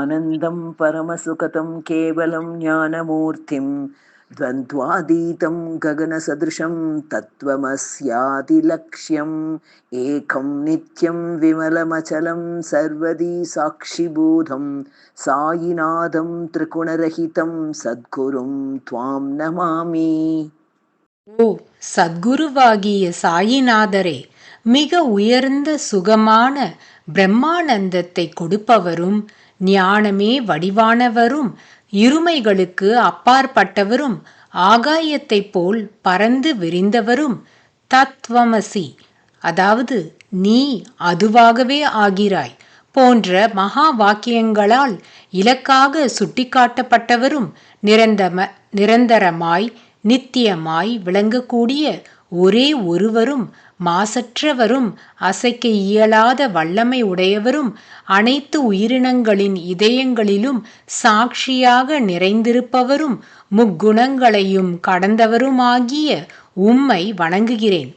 आनन्दं परमसुखतं केवलं ज्ञानमूर्तिं द्वन्द्वातीतं गगनसदृशं तत्त्वमस्यादिलक्ष्यम् एकं नित्यं विमलमचलं सर्वदी साक्षिभूतं सायिनाथं त्रिगुणरहितं सद्गुरुं त्वां नमामि. ஓ சத்குருவாகிய சாயிநாதரே, மிக உயர்ந்த சுகமான பிரம்மானந்தத்தை கொடுப்பவரும், ஞானமே வடிவானவரும், இருமைகளுக்கு அப்பாற்பட்டவரும், ஆகாயத்தைப் போல் பறந்து விரிந்தவரும், தத்வமசி அதாவது நீ அதுவாகவே ஆகிறாய் போன்ற மகா வாக்கியங்களால் இலக்காக சுட்டிக்காட்டப்பட்டவரும், நிரந்தரமாய் நித்தியமாய் விளங்கக்கூடிய ஒரே ஒருவரும், மாசற்றவரும், அசைக்க இயலாத வல்லமை உடையவரும், அனைத்து உயிரினங்களின் இதயங்களிலும் சாட்சியாக நிறைந்திருப்பவரும், முக்குணங்களையும் கடந்தவருமாகிய உம்மை வணங்குகிறேன்.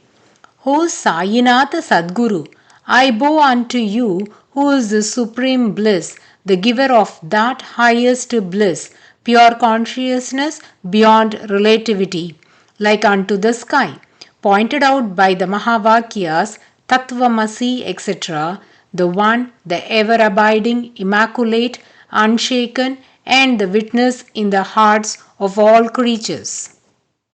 O Sainatha Sadguru, I bow unto you, who is the supreme bliss, the giver of that highest bliss, pure consciousness beyond relativity, like unto the sky, pointed out by the Mahavakyas, Tattvamasi, etc., the one, the ever-abiding, immaculate, unshaken, and the witness in the hearts of all creatures.